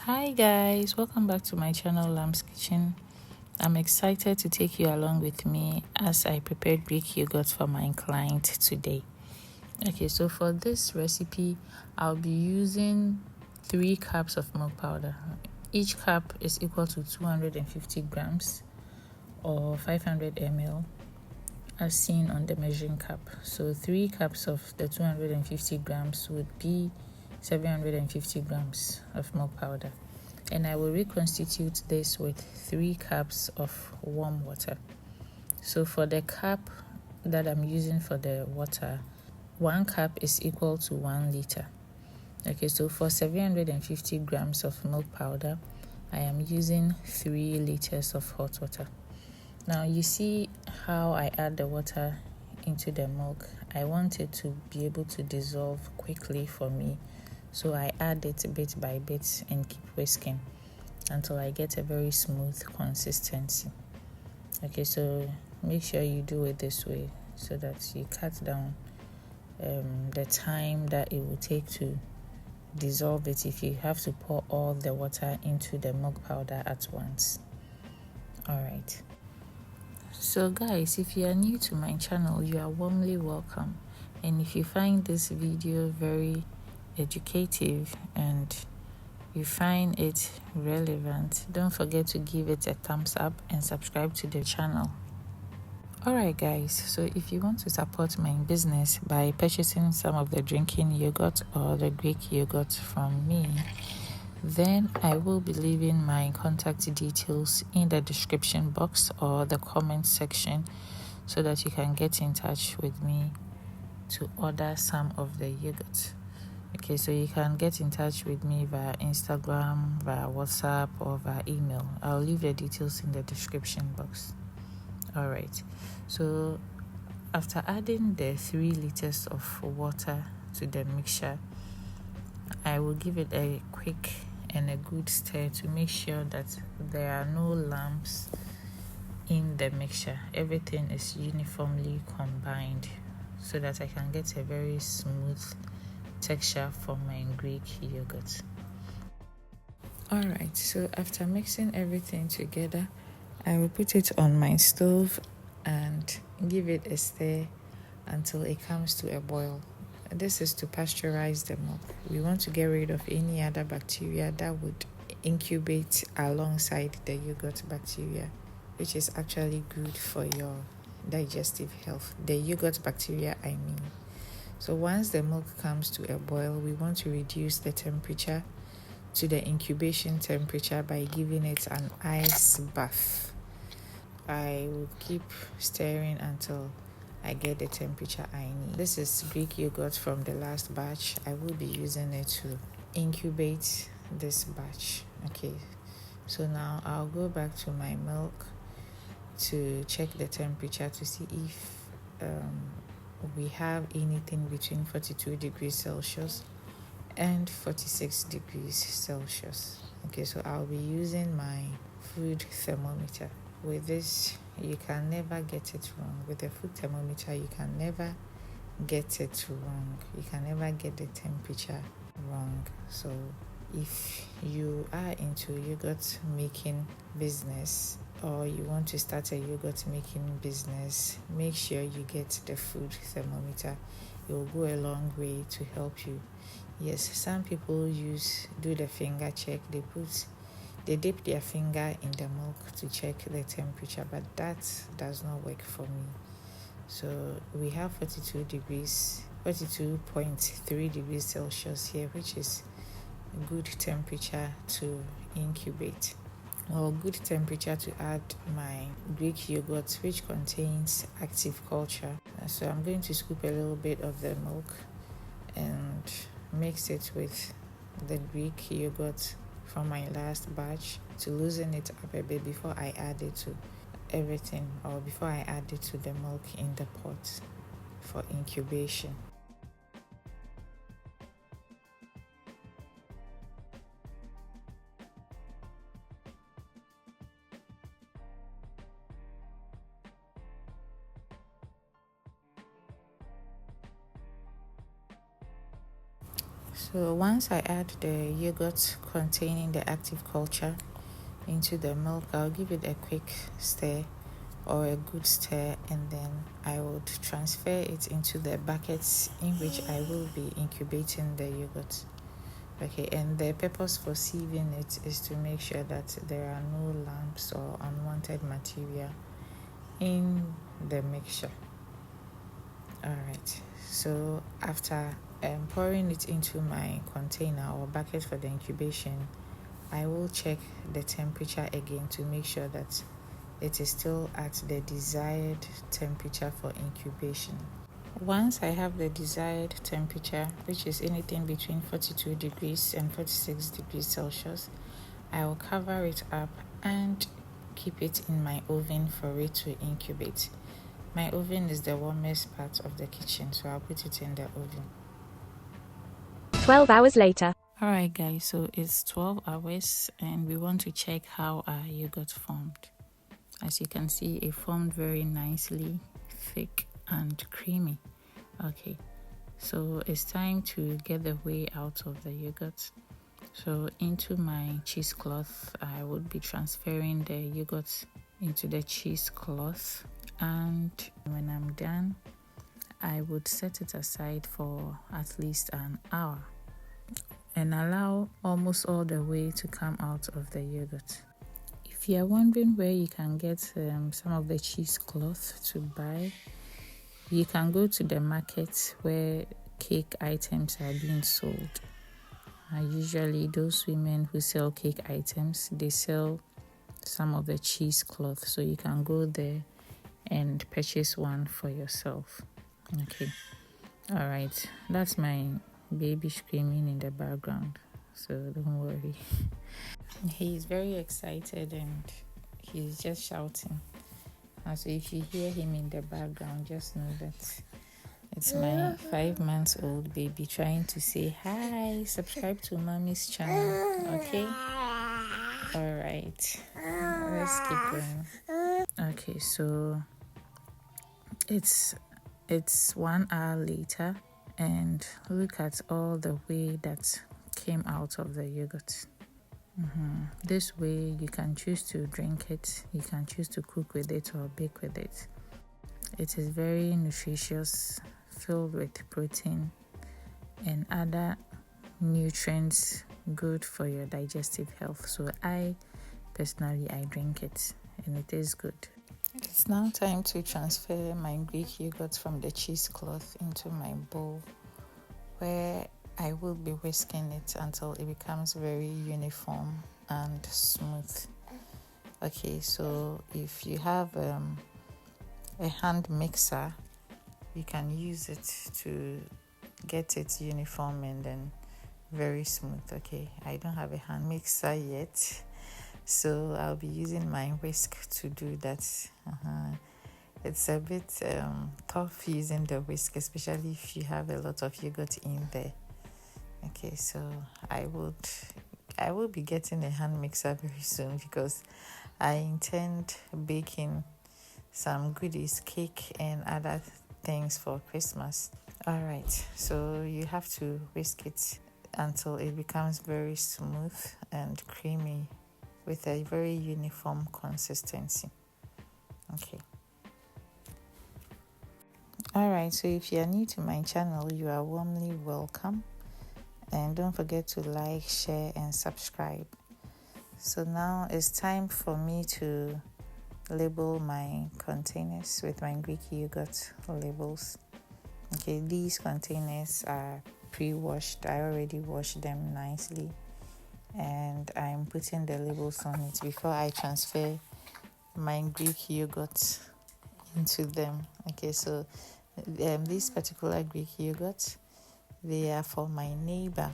Hi guys, welcome back to my channel Lamb's Kitchen. I'm excited to take you along with me as I prepared Greek yogurt for my client today. Okay, so for this recipe, I'll be using 3 cups of milk powder. Each cup is equal to 250 grams or 500 ml as seen on the measuring cup. So 3 cups of the 250 grams would be 750 grams of milk powder. And I will reconstitute this with 3 cups of warm water. So for the cup that I'm using for the water, 1 cup is equal to 1 liter. Okay, so for 750 grams of milk powder, I am using 3 liters of hot water. Now you see how I add the water into the milk. I want it to be able to dissolve quickly for me. So I add it bit by bit and keep whisking until I get a very smooth consistency. Okay, so make sure you do it this way so that you cut down the time that it will take to dissolve it if you have to pour all the water into the milk powder at once. Alright. So guys, if you are new to my channel, you are warmly welcome. And if you find this video very educative and you find it relevant, don't forget to give it a thumbs up and subscribe to the channel. Alright guys, so if you want to support my business by purchasing some of the drinking yogurt or the Greek yogurt from me, then I will be leaving my contact details in the description box or the comment section so that you can get in touch with me to order some of the yogurt. Okay, so you can get in touch with me via Instagram, via WhatsApp, or via email. I'll leave the details in the description box. Alright, so after adding the 3 liters of water to the mixture, I will give it a quick and a good stir to make sure that there are no lumps in the mixture. Everything is uniformly combined so that I can get a very smooth texture for my Greek yogurt. Alright, so after mixing everything together, I will put it on my stove and give it a stir until it comes to a boil. This is to pasteurize the milk. We want to get rid of any other bacteria that would incubate alongside the yogurt bacteria, which is actually good for your digestive health. The yogurt bacteria, I mean. So once the milk comes to a boil, we want to reduce the temperature to the incubation temperature by giving it an ice bath. I will keep stirring until I get the temperature I need. This is Greek yogurt from the last batch. I will be using it to incubate this batch. Okay, so now I'll go back to my milk to check the temperature to see if we have anything between 42 degrees Celsius and 46 degrees Celsius. Okay, so I'll be using my food thermometer. With this, you can never get it wrong. With the food thermometer, you can never get it wrong. You can never get the temperature wrong. So if you are into yogurt making business or you want to start a yogurt making business, make sure you get the food thermometer. It will go a long way to help you. Yes, some people do the finger check. They dip their finger in the milk to check the temperature, but that does not work for me. So we have 42.3 degrees Celsius here, which is a good temperature to incubate, or good temperature to add my Greek yogurt, which contains active culture. So I'm going to scoop a little bit of the milk and mix it with the Greek yogurt from my last batch to loosen it up a bit before I add it to everything, or before I add it to the milk in the pot for incubation. So once I add the yogurt containing the active culture into the milk, I'll give it a quick stir or a good stir, and then I would transfer it into the buckets in which I will be incubating the yogurt. Okay, and the purpose for sieving it is to make sure that there are no lumps or unwanted material in the mixture. Alright, so after pouring it into my container or bucket for the incubation, I will check the temperature again to make sure that it is still at the desired temperature for incubation. Once I have the desired temperature, which is anything between 42 degrees and 46 degrees Celsius, I will cover it up and keep it in my oven for it to incubate. My oven is the warmest part of the kitchen, so I'll put it in the oven. 12 hours later. Alright guys, so it's 12 hours and we want to check how our yogurt formed. As you can see, it formed very nicely, thick and creamy. Okay, so it's time to get the whey out of the yogurt. So into my cheesecloth, I would be transferring the yogurt into the cheesecloth, and when I'm done, I would set it aside for at least an hour and allow almost all the whey to come out of the yogurt. If you are wondering where you can get some of the cheesecloth to buy, you can go to the market where cake items are being sold. Usually those women who sell cake items, they sell some of the cheesecloth, so you can go there and purchase one for yourself. Okay, all right, that's my baby screaming in the background, so don't worry. He's very excited and he's just shouting. So if you hear him in the background, just know that it's my 5 months old baby trying to say hi, subscribe to mommy's channel. Okay, all right, let's keep going. Okay, so it's 1 hour later, and look at all the whey that came out of the yogurt. This way you can choose to drink it, you can choose to cook with it or bake with it. It is very nutritious, filled with protein and other nutrients good for your digestive health. So I personally drink it and it is good. It's now time to transfer my Greek yogurt from the cheesecloth into my bowl, where I will be whisking it until it becomes very uniform and smooth. Okay, so if you have a hand mixer, you can use it to get it uniform and then very smooth. Okay, I don't have a hand mixer yet, so I'll be using my whisk to do that. It's a bit tough using the whisk, especially if you have a lot of yogurt in there. Okay, so I will be getting a hand mixer very soon because I intend baking some goodies, cake and other things for Christmas. All right, so you have to whisk it until it becomes very smooth and creamy with a very uniform consistency. Okay. All right, so if you are new to my channel, you are warmly welcome. And don't forget to like, share, and subscribe. So now it's time for me to label my containers with my Greek yogurt labels. Okay, these containers are pre-washed. I already washed them nicely. And I'm putting the labels on it before I transfer my Greek yogurt into them. Okay, so this particular Greek yogurt, they are for my neighbor.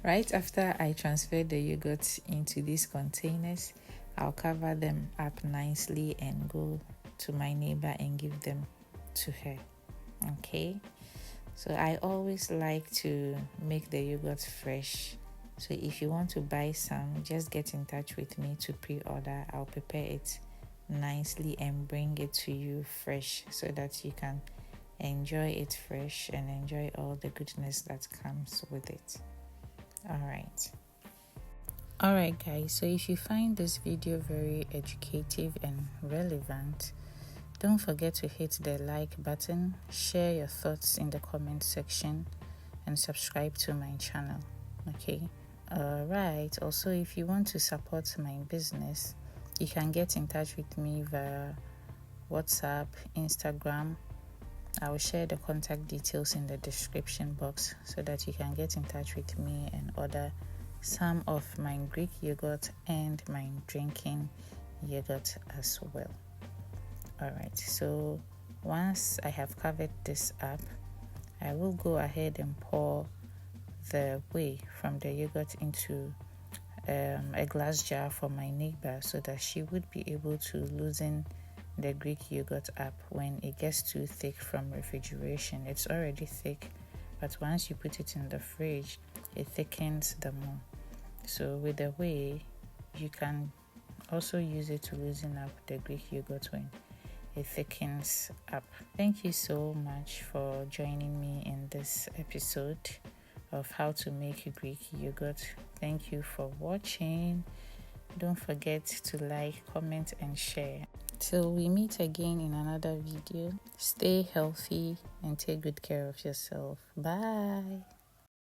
Right after I transfer the yogurt into these containers, I'll cover them up nicely and go to my neighbor and give them to her. Okay, so I always like to make the yogurt fresh. So if you want to buy some, just get in touch with me to pre-order. I'll prepare it nicely and bring it to you fresh so that you can enjoy it fresh and enjoy all the goodness that comes with it. Alright guys, so if you find this video very educative and relevant, don't forget to hit the like button, share your thoughts in the comment section, and subscribe to my channel. Okay. Alright, also if you want to support my business, you can get in touch with me via WhatsApp, Instagram. I will share the contact details in the description box so that you can get in touch with me and order some of my Greek yogurt and my drinking yogurt as well. Alright, so once I have covered this up, I will go ahead and pour the whey from the yogurt into a glass jar for my neighbor so that she would be able to loosen the Greek yogurt up when it gets too thick from refrigeration. It's already thick, but once you put it in the fridge, it thickens the more. So with the whey, you can also use it to loosen up the Greek yogurt when it thickens up. Thank you so much for joining me in this episode of how to make Greek yogurt. Thank you for watching. Don't forget to like, comment, and share. Till we meet again in another video, stay healthy and take good care of yourself. Bye.